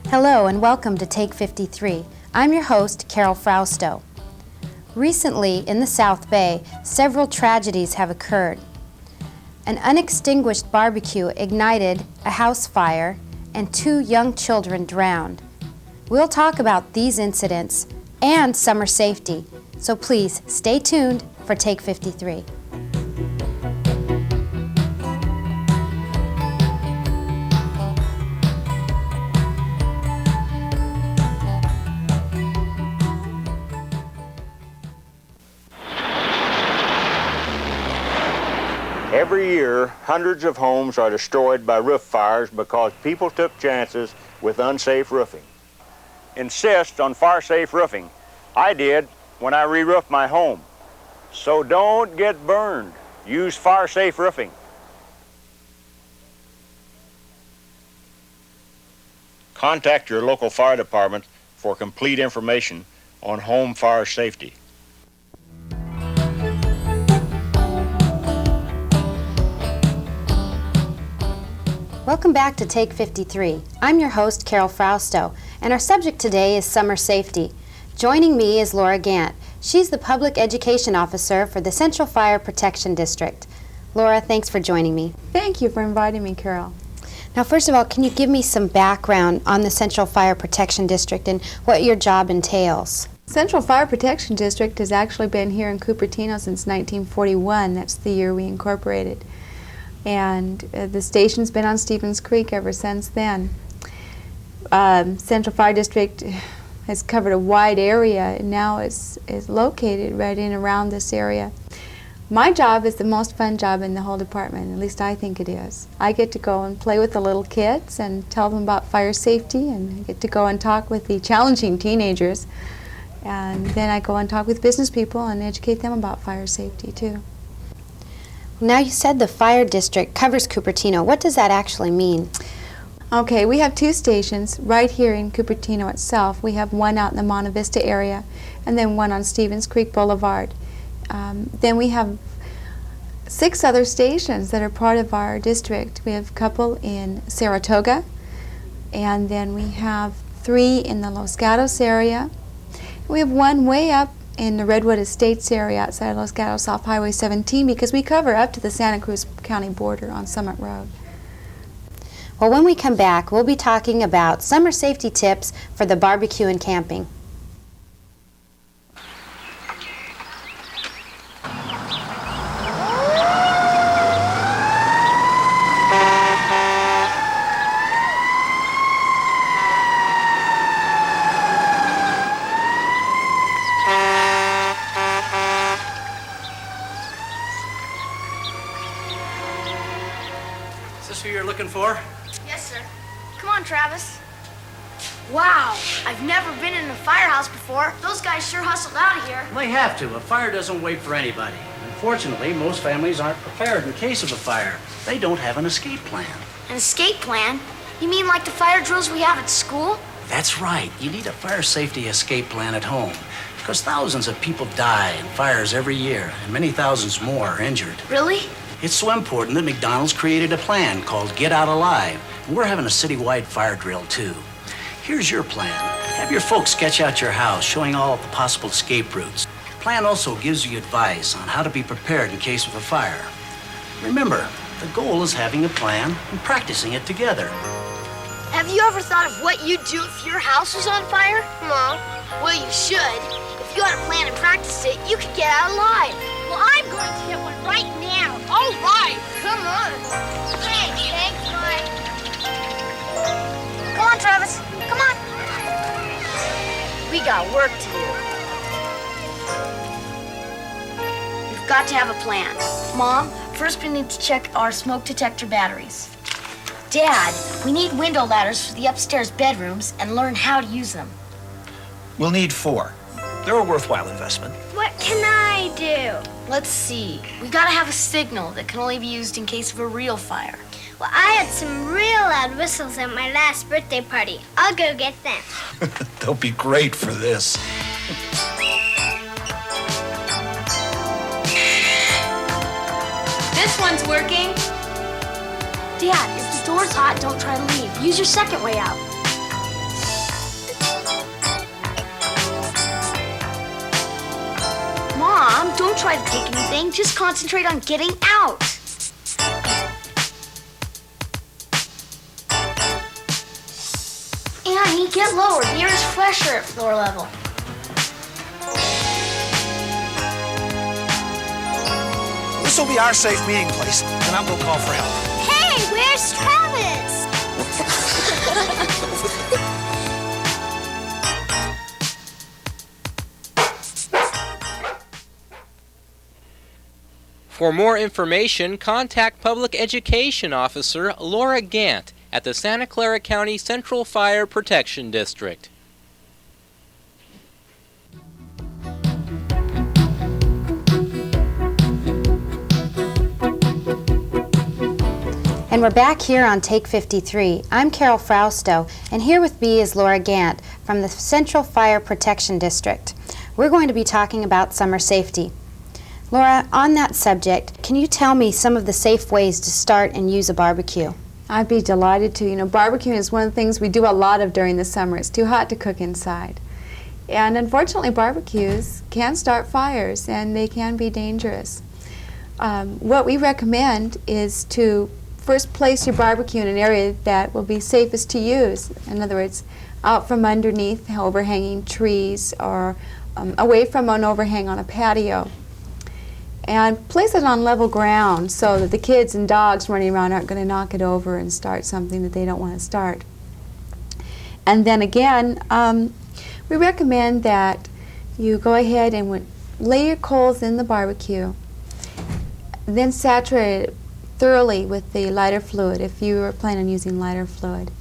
Hello and welcome to Take 53. I'm your host, Carol Frausto. Recently, in the South Bay, several tragedies have occurred. An unextinguished barbecue ignited a house fire and 2 young children drowned. We'll talk about these incidents and summer safety, so please stay tuned for Take 53. Every year, hundreds of homes are destroyed by roof fires because people took chances with unsafe roofing. Insist on fire-safe roofing. I did when I re-roofed my home. So don't get burned. Use fire-safe roofing. Contact your local fire department for complete information on home fire safety. Welcome back to Take 53. I'm your host, Carol Frausto, and our subject today is summer safety. Joining me is Laura Gantt. She's the Public Education Officer for the Central Fire Protection District. Laura, thanks for joining me. Thank you for inviting me, Carol. Now, first of all, can you give me some background on the Central Fire Protection District and what your job entails? Central Fire Protection District has actually been here in Cupertino since 1941. That's the year we incorporated. And the station's been on Stevens Creek ever since then. Central Fire District has covered a wide area and now is located right in around this area. My job is the most fun job in the whole department, at least I think it is. I get to go and play with the little kids and tell them about fire safety, and I get to go and talk with the challenging teenagers. And then I go and talk with business people and educate them about fire safety too. Now, you said the fire district covers Cupertino. What does that actually mean? Okay, we have 2 stations right here in Cupertino itself. We have one out in the Monte Vista area and then one on Stevens Creek Boulevard. Then we have 6 other stations that are part of our district. We have a couple in Saratoga, and then we have 3 in the Los Gatos area. We have one way up in the Redwood Estates area outside of Los Gatos off Highway 17 because we cover up to the Santa Cruz County border on Summit Road. Well, when we come back, we'll be talking about summer safety tips for the barbecue and camping. Is this who you're looking for? Yes, sir. Come on, Travis. Wow, I've never been in a firehouse before. Those guys sure hustled out of here. Well, they have to. A fire doesn't wait for anybody. Unfortunately, most families aren't prepared in case of a fire. They don't have an escape plan. An escape plan? You mean like the fire drills we have at school? That's right. You need a fire safety escape plan at home because thousands of people die in fires every year and many thousands more are injured. Really? It's so important that McDonald's created a plan called Get Out Alive. We're having a citywide fire drill, too. Here's your plan. Have your folks sketch out your house, showing all of the possible escape routes. The plan also gives you advice on how to be prepared in case of a fire. Remember, the goal is having a plan and practicing it together. Have you ever thought of what you'd do if your house was on fire? No. Well, you should. If you had a plan and practiced it, you could get out alive. Well, I'm going to get one right now. All right. Come on. Hey, thanks, Mike. Come on, Travis. Come on. We got work to do. We've got to have a plan. Mom, first we need to check our smoke detector batteries. Dad, we need window ladders for the upstairs bedrooms and learn how to use them. We'll need 4. They're a worthwhile investment. What can I do? Let's see. We gotta have a signal that can only be used in case of a real fire. Well, I had some real loud whistles at my last birthday party. I'll go get them. They'll be great for this. This one's working. Dad, if the door's hot, don't try to leave. Use your second way out. Don't try to take anything. Just concentrate on getting out. Annie, get lower. The air is fresher at floor level. This will be our safe meeting place, and I'm gonna call for help. Hey, where's Travis? For more information, contact Public Education Officer Laura Gantt at the Santa Clara County Central Fire Protection District. And we're back here on Take 53. I'm Carol Frausto, and here with me is Laura Gantt from the Central Fire Protection District. We're going to be talking about summer safety. Laura, on that subject, can you tell me some of the safe ways to start and use a barbecue? I'd be delighted to. You know, barbecuing is one of the things we do a lot of during the summer. It's too hot to cook inside. And unfortunately, barbecues can start fires, and they can be dangerous. What we recommend is to first place your barbecue in an area that will be safest to use. In other words, out from underneath overhanging trees or away from an overhang on a patio. And place it on level ground so that the kids and dogs running around aren't going to knock it over and start something that they don't want to start. And then again, we recommend that you go ahead and lay your coals in the barbecue, then saturate it thoroughly with the lighter fluid if you are planning on using lighter fluid.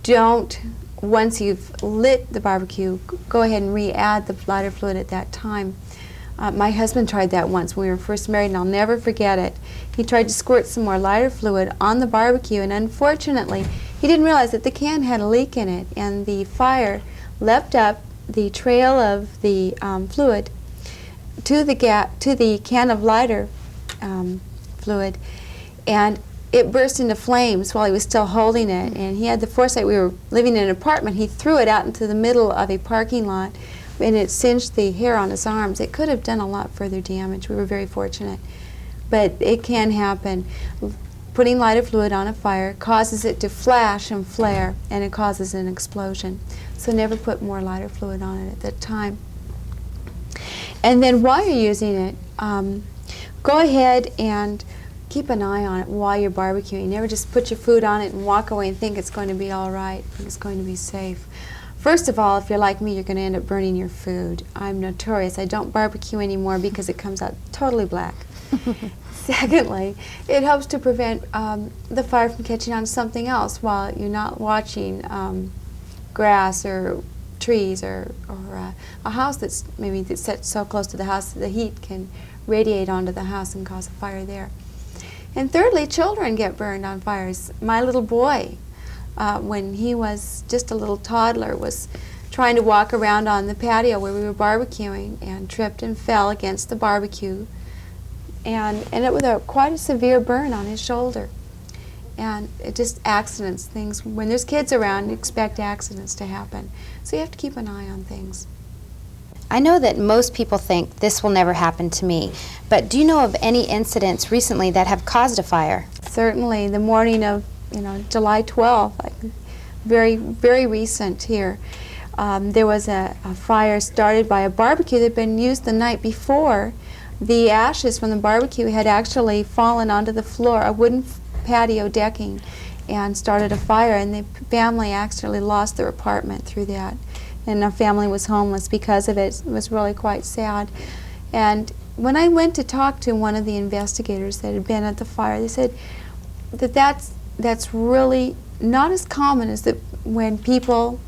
Don't, once you've lit the barbecue, go ahead and re-add the lighter fluid at that time. My husband tried that once when we were first married, and I'll never forget it. He tried to squirt some more lighter fluid on the barbecue, and unfortunately, he didn't realize that the can had a leak in it, and the fire leapt up the trail of the fluid to the can of lighter fluid, and it burst into flames while he was still holding it. And he had the foresight. We were living in an apartment. He threw it out into the middle of a parking lot, and it singed the hair on his arms. It could have done a lot further damage. We were very fortunate. But it can happen. Putting lighter fluid on a fire causes it to flash and flare, and it causes an explosion. So never put more lighter fluid on it at that time. And then while you're using it, go ahead and keep an eye on it while you're barbecuing. Never just put your food on it and walk away and think it's going to be all right, and it's going to be safe. First of all, if you're like me, you're going to end up burning your food. I'm notorious. I don't barbecue anymore because it comes out totally black. Secondly, it helps to prevent the fire from catching on something else while you're not watching grass or trees or a house that's set so close to the house that the heat can radiate onto the house and cause a fire there. And thirdly, children get burned on fires. My little boy, when he was just a little toddler, was trying to walk around on the patio where we were barbecuing and tripped and fell against the barbecue and ended up with quite a severe burn on his shoulder. And it just accidents, things. When there's kids around, you expect accidents to happen. So you have to keep an eye on things. I know that most people think this will never happen to me, but do you know of any incidents recently that have caused a fire? Certainly, the morning of July 12th, very, very recent here. There was a fire started by a barbecue that had been used the night before. The ashes from the barbecue had actually fallen onto the floor, a wooden patio decking, and started a fire, and the family actually lost their apartment through that. And the family was homeless because of it. It was really quite sad. And when I went to talk to one of the investigators that had been at the fire, they said that that's really not as common as that when people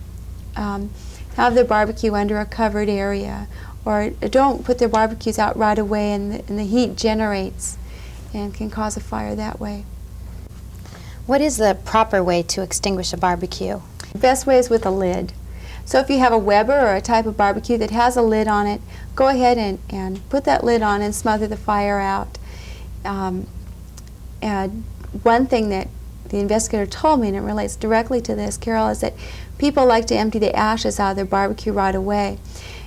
have their barbecue under a covered area or don't put their barbecues out right away, and the heat generates and can cause a fire that way. What is the proper way to extinguish a barbecue? The best way is with a lid. So if you have a Weber or a type of barbecue that has a lid on it, go ahead and put that lid on and smother the fire out. And one thing that the investigator told me, and it relates directly to this, Carol, is that people like to empty the ashes out of their barbecue right away.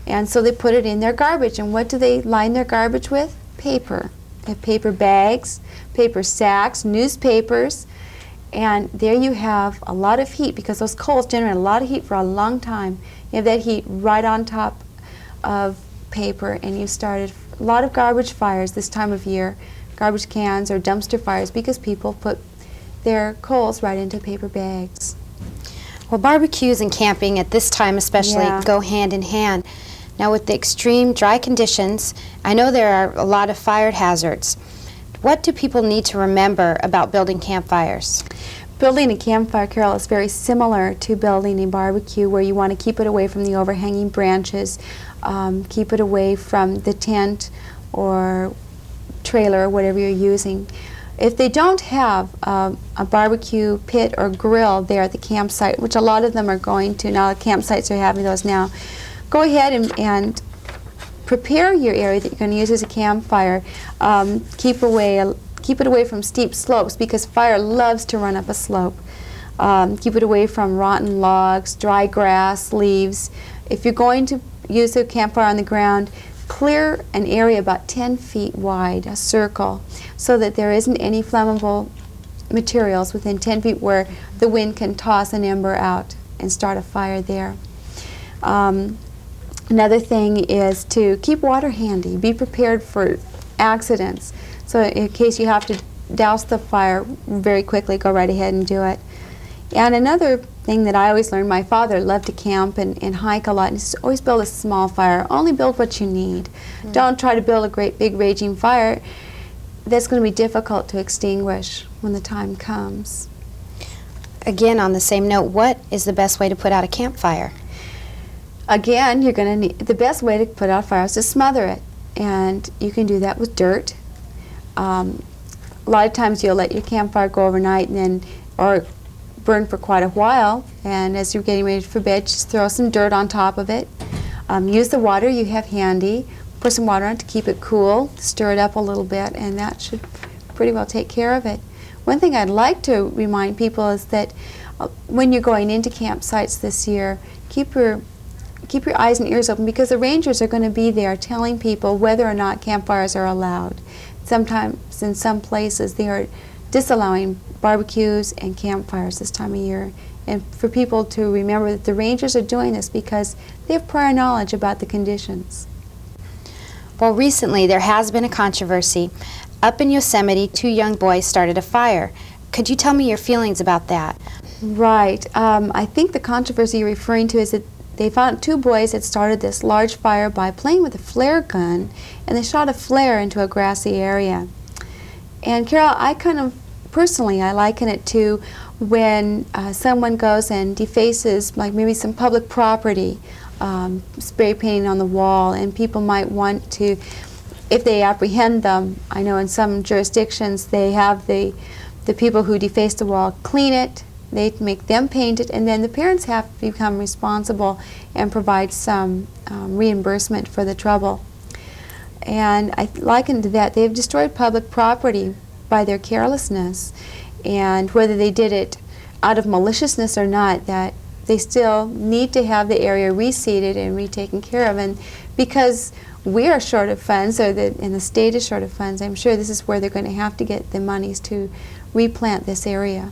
And so they put it in their garbage. And what do they line their garbage with? Paper. They have paper bags, paper sacks, newspapers, and there you have a lot of heat because those coals generate a lot of heat for a long time. You have that heat right on top of paper, and you started a lot of garbage fires this time of year, garbage cans or dumpster fires, because people put their coals right into paper bags. Well, barbecues and camping at this time especially go hand in hand. Now with the extreme dry conditions, I know there are a lot of fire hazards. What do people need to remember about building campfires? Building a campfire, Carol, is very similar to building a barbecue, where you want to keep it away from the overhanging branches, keep it away from the tent or trailer or whatever you're using. If they don't have a barbecue pit or grill there at the campsite, which a lot of them are going to now, the campsites are having those now, go ahead and prepare your area that you're going to use as a campfire. Keep it away from steep slopes, because fire loves to run up a slope. Keep it away from rotten logs, dry grass, leaves. If you're going to use a campfire on the ground, clear an area about 10 feet wide, a circle, so that there isn't any flammable materials within 10 feet where the wind can toss an ember out and start a fire there. Another thing is to keep water handy. Be prepared for accidents. So in case you have to douse the fire very quickly, go right ahead and do it. And another thing that I always learned, my father loved to camp and hike a lot, and he says, always build a small fire. Only build what you need. Don't try to build a great big raging fire that's going to be difficult to extinguish when the time comes. Again, on the same note, what is the best way to put out a campfire? Again, you're going to need, the best way to put out a fire is to smother it, and you can do that with dirt. A lot of times you'll let your campfire go overnight and then, or burn for quite a while, and as you're getting ready for bed, just throw some dirt on top of it. Use the water you have handy. Pour some water on it to keep it cool. Stir it up a little bit, and that should pretty well take care of it. One thing I'd like to remind people is that when you're going into campsites this year, keep your eyes and ears open, because the rangers are going to be there telling people whether or not campfires are allowed. Sometimes in some places they are disallowing barbecues and campfires this time of year. And for people to remember that the rangers are doing this because they have prior knowledge about the conditions. Well, recently there has been a controversy. Up in Yosemite, 2 young boys started a fire. Could you tell me your feelings about that? Right. I think the controversy you're referring to is that they found 2 boys had started this large fire by playing with a flare gun, and they shot a flare into a grassy area. And Carol, personally, I liken it to when someone goes and defaces, like maybe some public property, spray painting on the wall, and people might want to, if they apprehend them, I know in some jurisdictions they have the people who defaced the wall clean it, they make them paint it, and then the parents have to become responsible and provide some reimbursement for the trouble. And I liken to that, they've destroyed public property by their carelessness, and whether they did it out of maliciousness or not, that they still need to have the area reseeded and retaken care of. And because we are short of funds, and the state is short of funds, I'm sure this is where they're going to have to get the monies to replant this area.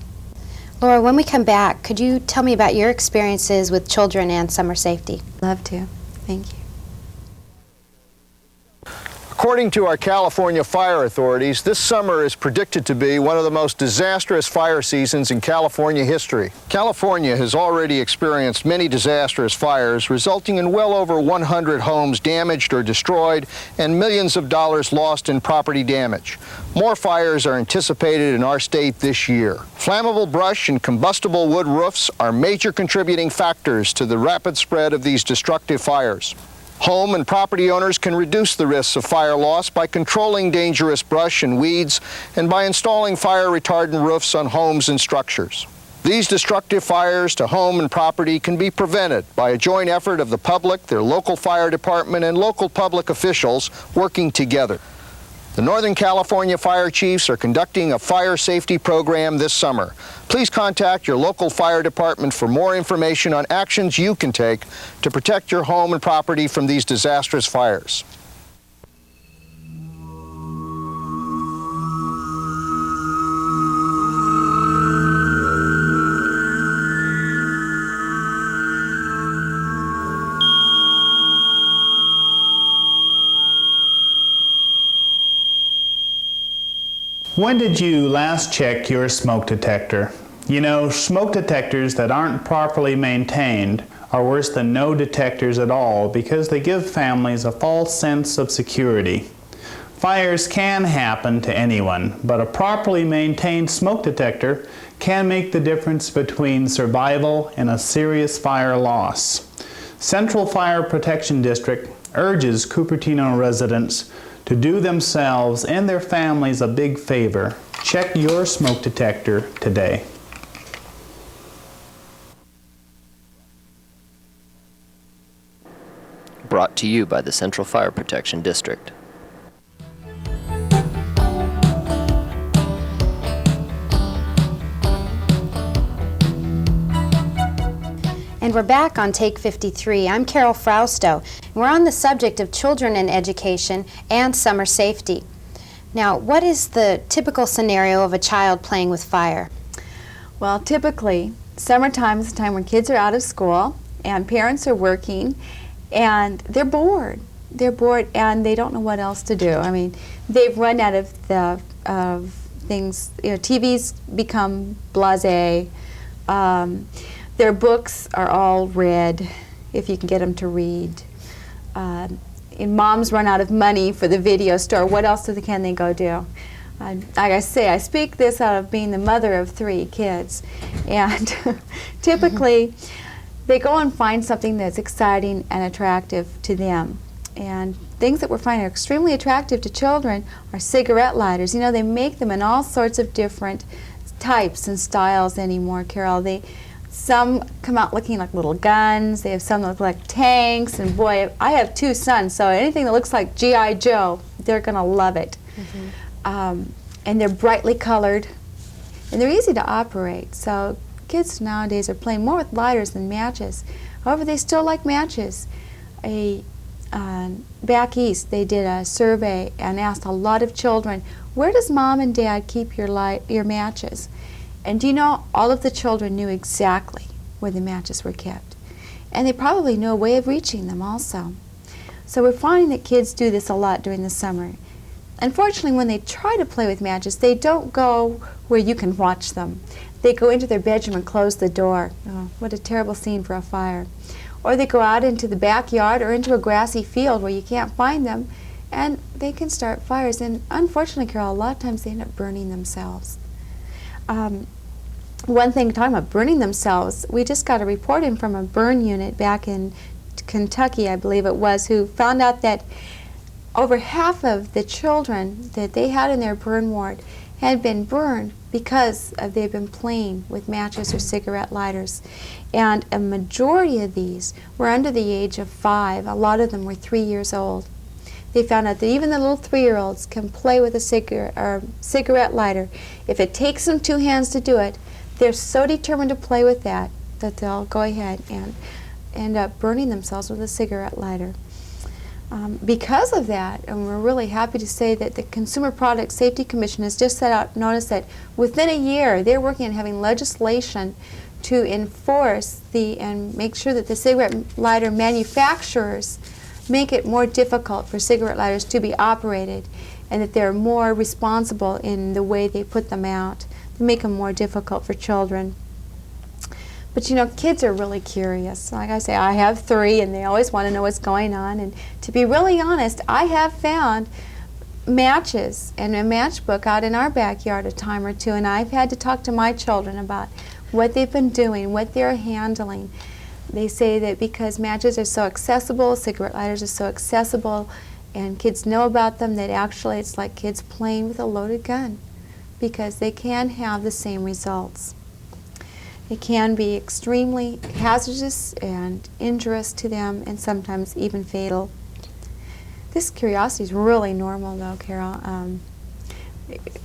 Laura, when we come back, could you tell me about your experiences with children and summer safety? Love to. Thank you. According to our California fire authorities, this summer is predicted to be one of the most disastrous fire seasons in California history. California has already experienced many disastrous fires, resulting in well over 100 homes damaged or destroyed and millions of dollars lost in property damage. More fires are anticipated in our state this year. Flammable brush and combustible wood roofs are major contributing factors to the rapid spread of these destructive fires. Home and property owners can reduce the risks of fire loss by controlling dangerous brush and weeds and by installing fire retardant roofs on homes and structures. These destructive fires to home and property can be prevented by a joint effort of the public, their local fire department, and local public officials working together. The Northern California Fire Chiefs are conducting a fire safety program this summer. Please contact your local fire department for more information on actions you can take to protect your home and property from these disastrous fires. When did you last check your smoke detector? You know, smoke detectors that aren't properly maintained are worse than no detectors at all because they give families a false sense of security. Fires can happen to anyone, but a properly maintained smoke detector can make the difference between survival and a serious fire loss. Central Fire Protection District urges Cupertino residents to do themselves and their families a big favor. Check your smoke detector today. Brought to you by the Central Fire Protection District. And we're back on Take 53. I'm Carol Frausto. We're on the subject of children and education and summer safety. Now, what is the typical scenario of a child playing with fire? Well, typically, summertime is the time when kids are out of school and parents are working and they're bored. They're bored and they don't know what else to do. I mean, they've run out of things. You know, TVs become blasé. Their books are all read, if you can get them to read. And moms run out of money for the video store. What else can they go do? Like I say, I speak this out of being the mother of 3 kids. And typically, they go and find something that's exciting and attractive to them. And things that we're finding are extremely attractive to children are cigarette lighters. You know, they make them in all sorts of different types and styles anymore, Carol. Some come out looking like little guns. They have some that look like tanks. And boy, I have 2 sons, so anything that looks like G.I. Joe, they're going to love it. Mm-hmm. And they're brightly colored. And they're easy to operate. So kids nowadays are playing more with lighters than matches. However, they still like matches. Back east, they did a survey and asked a lot of children, where does mom and dad keep your matches? And do you know, all of the children knew exactly where the matches were kept. And they probably knew a way of reaching them also. So we're finding that kids do this a lot during the summer. Unfortunately, when they try to play with matches, they don't go where you can watch them. They go into their bedroom and close the door. Oh, what a terrible scene for a fire. Or they go out into the backyard or into a grassy field where you can't find them, and they can start fires. And unfortunately, Carol, a lot of times they end up burning themselves. One thing, talking about burning themselves, we just got a report in from a burn unit back in Kentucky, I believe it was, who found out that over half of the children that they had in their burn ward had been burned because they've been playing with matches or cigarette lighters. And a majority of these were under the age of 5. A lot of them were 3 years old. They found out that even the little 3-year-olds can play with a cigarette lighter. If it takes them 2 hands to do it, they're so determined to play with that they'll go ahead and end up burning themselves with a cigarette lighter. Because of that, and we're really happy to say that the Consumer Product Safety Commission has just set out notice that within a year they're working on having legislation to enforce and make sure that the cigarette lighter manufacturers make it more difficult for cigarette lighters to be operated, and that they're more responsible in the way they put them out to make them more difficult for children. But you know, kids are really curious. Like I say, I have 3 and they always want to know what's going on. And to be really honest, I have found matches and a matchbook out in our backyard a time or 2, and I've had to talk to my children about what they've been doing, what they're handling. They say that because matches are so accessible, cigarette lighters are so accessible, and kids know about them, that actually it's like kids playing with a loaded gun, because they can have the same results. It can be extremely hazardous and injurious to them, and sometimes even fatal. This curiosity is really normal, though, Carol.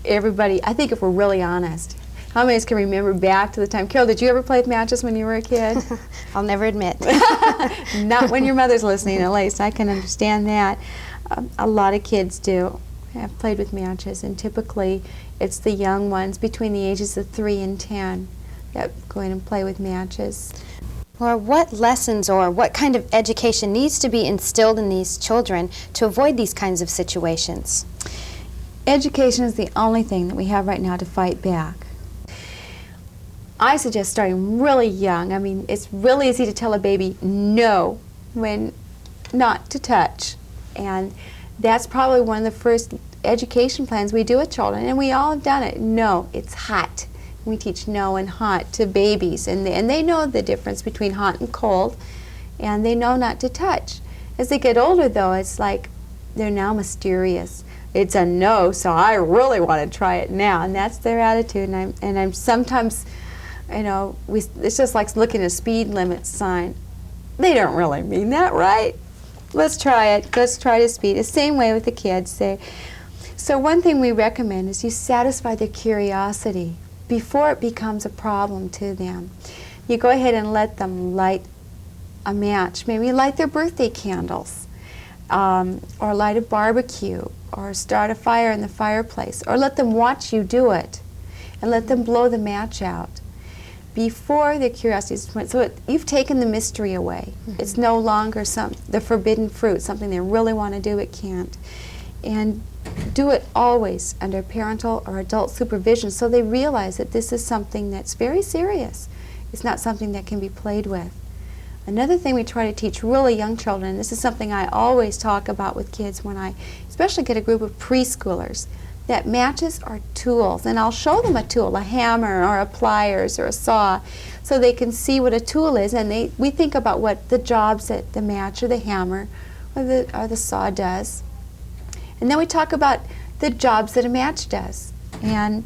Everybody, I think if we're really honest, how many of us can remember back to the time? Carol, did you ever play with matches when you were a kid? I'll never admit. Not when your mother's listening, at least. I can understand that. A lot of kids do have played with matches, and typically it's the young ones between the ages of 3 and 10 that go in and play with matches. Or what lessons or what kind of education needs to be instilled in these children to avoid these kinds of situations? Education is the only thing that we have right now to fight back. I suggest starting really young. I mean, it's really easy to tell a baby no when not to touch. And that's probably one of the first education plans we do with children, and we all have done it. No, it's hot. We teach no and hot to babies, and they know the difference between hot and cold, and they know not to touch. As they get older, though, it's like they're now mysterious. It's a no, so I really want to try it now, and that's their attitude. And I'm sometimes, you know, it's just like looking at a speed limit sign. They don't really mean that, right? Let's try it. Let's try to speed. The same way with the kids. So one thing we recommend is you satisfy their curiosity before it becomes a problem to them. You go ahead and let them light a match. Maybe light their birthday candles, or light a barbecue, or start a fire in the fireplace, or let them watch you do it, and let them blow the match out. Before their curiosity is so you've taken the mystery away. Mm-hmm. It's no longer the forbidden fruit, something they really want to do but can't. And do it always under parental or adult supervision so they realize that this is something that's very serious. It's not something that can be played with. Another thing we try to teach really young children, and this is something I always talk about with kids when I especially get a group of preschoolers, that matches are tools, and I'll show them a tool, a hammer or a pliers or a saw, so they can see what a tool is, and we think about what the jobs that the match or the hammer or the saw does. And then we talk about the jobs that a match does. And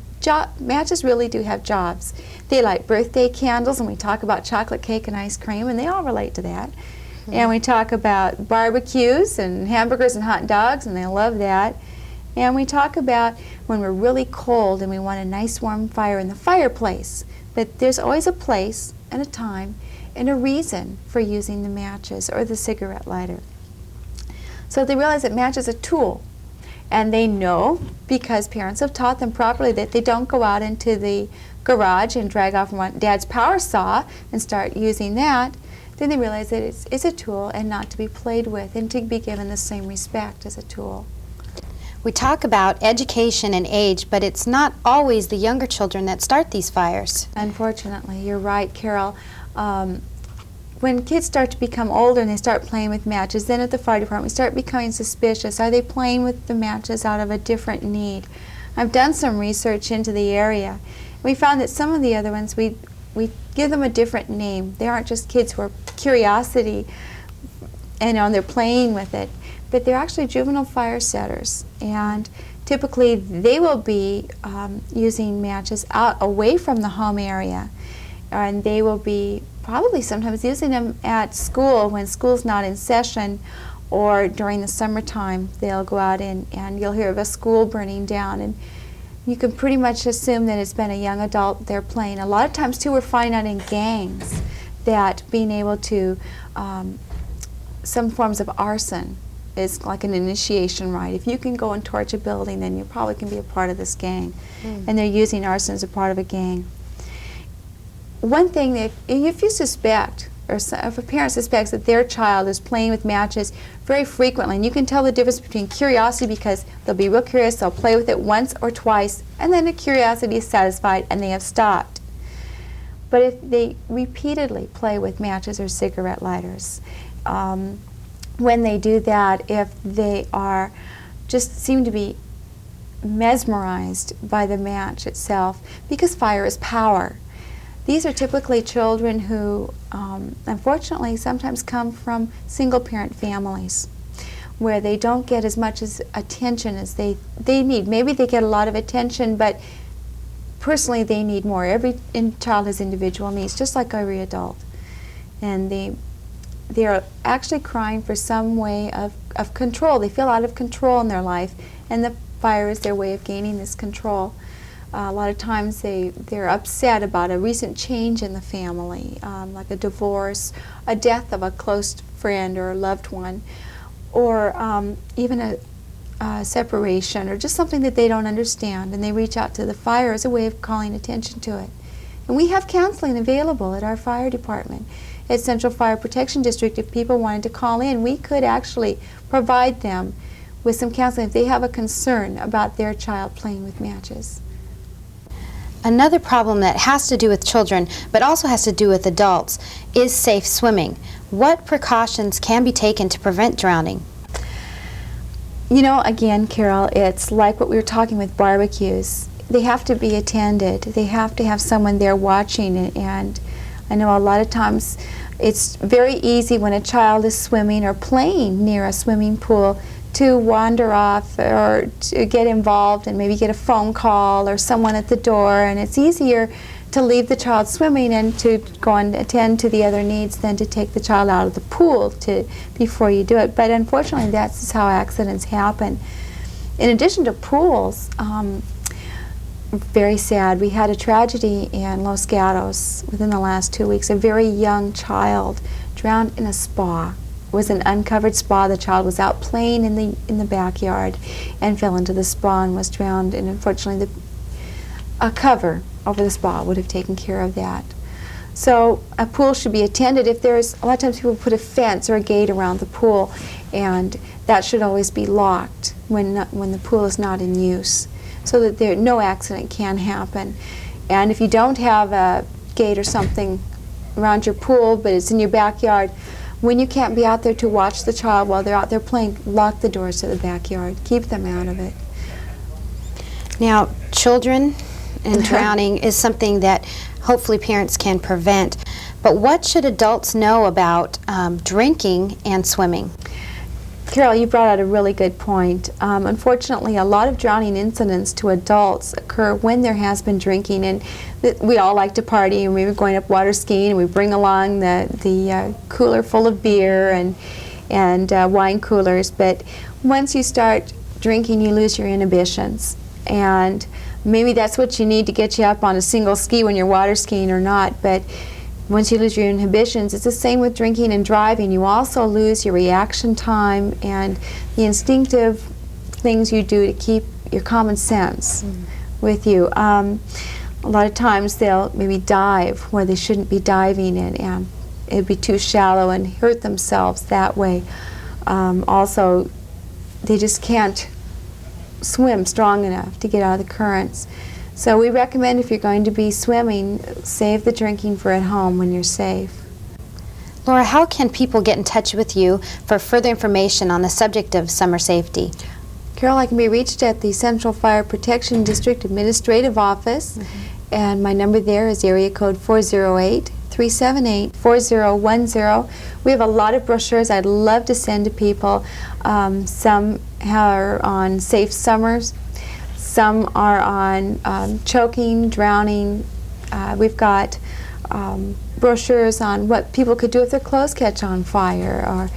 matches really do have jobs. They light birthday candles, and we talk about chocolate cake and ice cream, and they all relate to that. Mm-hmm. And we talk about barbecues and hamburgers and hot dogs, and they love that. And we talk about when we're really cold and we want a nice warm fire in the fireplace. But there's always a place and a time and a reason for using the matches or the cigarette lighter. So they realize that match is a tool. And they know, because parents have taught them properly, that they don't go out into the garage and drag off Dad's power saw and start using that. Then they realize that it's a tool and not to be played with and to be given the same respect as a tool. We talk about education and age, but it's not always the younger children that start these fires. Unfortunately, you're right, Carol. When kids start to become older and they start playing with matches, then at the fire department we start becoming suspicious. Are they playing with the matches out of a different need? I've done some research into the area. We found that some of the other ones, we give them a different name. They aren't just kids who are curiosity and they're playing with it, but they're actually juvenile fire setters. And typically they will be using matches out away from the home area. And they will be probably sometimes using them at school when school's not in session, or during the summertime they'll go out and you'll hear of a school burning down, and you can pretty much assume that it's been a young adult they're playing. A lot of times too we're finding out in gangs that being able to, some forms of arson is like an initiation rite. If you can go and torch a building, then you probably can be a part of this gang. And they're using arson as a part of a gang. One thing that if you suspect, or if a parent suspects that their child is playing with matches very frequently, and you can tell the difference between curiosity, because they'll be real curious, they'll play with it once or twice, and then the curiosity is satisfied and they have stopped. But if they repeatedly play with matches or cigarette lighters, when they do that, if they are just seem to be mesmerized by the match itself, because fire is power. These are typically children who, unfortunately, sometimes come from single-parent families where they don't get as much attention as they need. Maybe they get a lot of attention, but personally they need more. Every child has individual needs, just like every adult. And they're actually crying for some way of control. They feel out of control in their life, and the fire is their way of gaining this control. A lot of times they're upset about a recent change in the family, like a divorce, a death of a close friend or loved one, or even a separation, or just something that they don't understand, and they reach out to the fire as a way of calling attention to it. And we have counseling available at our fire department. At Central Fire Protection District, if people wanted to call in, we could actually provide them with some counseling if they have a concern about their child playing with matches. Another problem that has to do with children, but also has to do with adults, is safe swimming. What precautions can be taken to prevent drowning? You know, again, Carol, it's like what we were talking with barbecues. They have to be attended. They have to have someone there watching it. And I know a lot of times it's very easy when a child is swimming or playing near a swimming pool to wander off or to get involved and maybe get a phone call or someone at the door, and it's easier to leave the child swimming and to go and attend to the other needs than to take the child out of the pool before you do it. But unfortunately, that's how accidents happen. In addition to pools, very sad, we had a tragedy in Los Gatos within the last 2 weeks. A very young child drowned in a spa. It was an uncovered spa. The child was out playing in the backyard and fell into the spa and was drowned, and unfortunately a cover over the spa would have taken care of that. So a pool should be attended. If there's, a lot of times people put a fence or a gate around the pool, and that should always be locked when the pool is not in use, so that no accident can happen. And if you don't have a gate or something around your pool, but it's in your backyard, when you can't be out there to watch the child while they're out there playing, lock the doors to the backyard. Keep them out of it. Now, children and drowning is something that hopefully parents can prevent. But what should adults know about drinking and swimming? Carol, you brought out a really good point. Unfortunately, a lot of drowning incidents to adults occur when there has been drinking, and we all like to party, and we were going up water skiing, and we bring along the cooler full of beer and wine coolers. But once you start drinking, you lose your inhibitions, and maybe that's what you need to get you up on a single ski when you're water skiing or not. But once you lose your inhibitions, it's the same with drinking and driving. You also lose your reaction time and the instinctive things you do to keep your common sense with you. A lot of times they'll maybe dive where they shouldn't be diving, and it'd be too shallow and hurt themselves that way. Also, they just can't swim strong enough to get out of the currents. So we recommend, if you're going to be swimming, save the drinking for at home when you're safe. Laura, how can people get in touch with you for further information on the subject of summer safety? Carol, I can be reached at the Central Fire Protection District Administrative Office, and my number there is area code 408-378-4010. We have a lot of brochures I'd love to send to people. Some are on safe summers. Some are on choking, drowning. We've got brochures on what people could do if their clothes catch on fire, or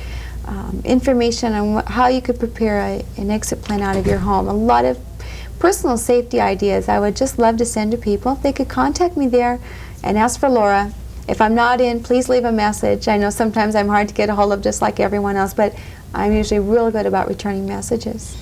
information on how you could prepare an exit plan out of your home. A lot of personal safety ideas I would just love to send to people. If they could contact me there and ask for Laura. If I'm not in, please leave a message. I know sometimes I'm hard to get a hold of, just like everyone else, but I'm usually real good about returning messages.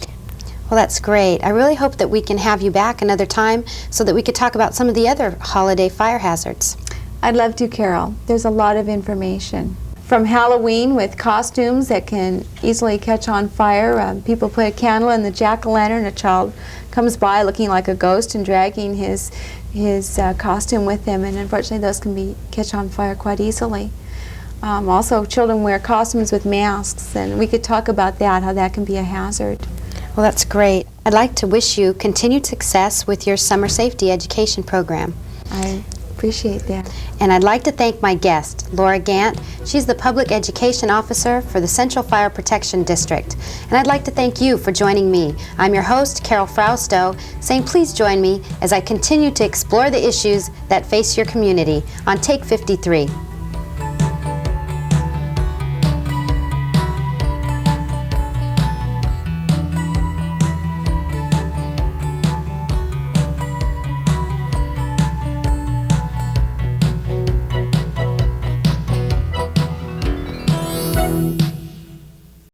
Well, that's great. I really hope that we can have you back another time so that we could talk about some of the other holiday fire hazards. I'd love to, Carol. There's a lot of information. From Halloween with costumes that can easily catch on fire. People put a candle in the jack-o'-lantern, a child comes by looking like a ghost and dragging his costume with him, and unfortunately those can catch on fire quite easily. Also, children wear costumes with masks, and we could talk about that, how that can be a hazard. Well, that's great. I'd like to wish you continued success with your summer safety education program. I appreciate that. And I'd like to thank my guest, Laura Gantt. She's the Public Education Officer for the Central Fire Protection District. And I'd like to thank you for joining me. I'm your host, Carol Frausto, saying please join me as I continue to explore the issues that face your community on Take 53. Bye.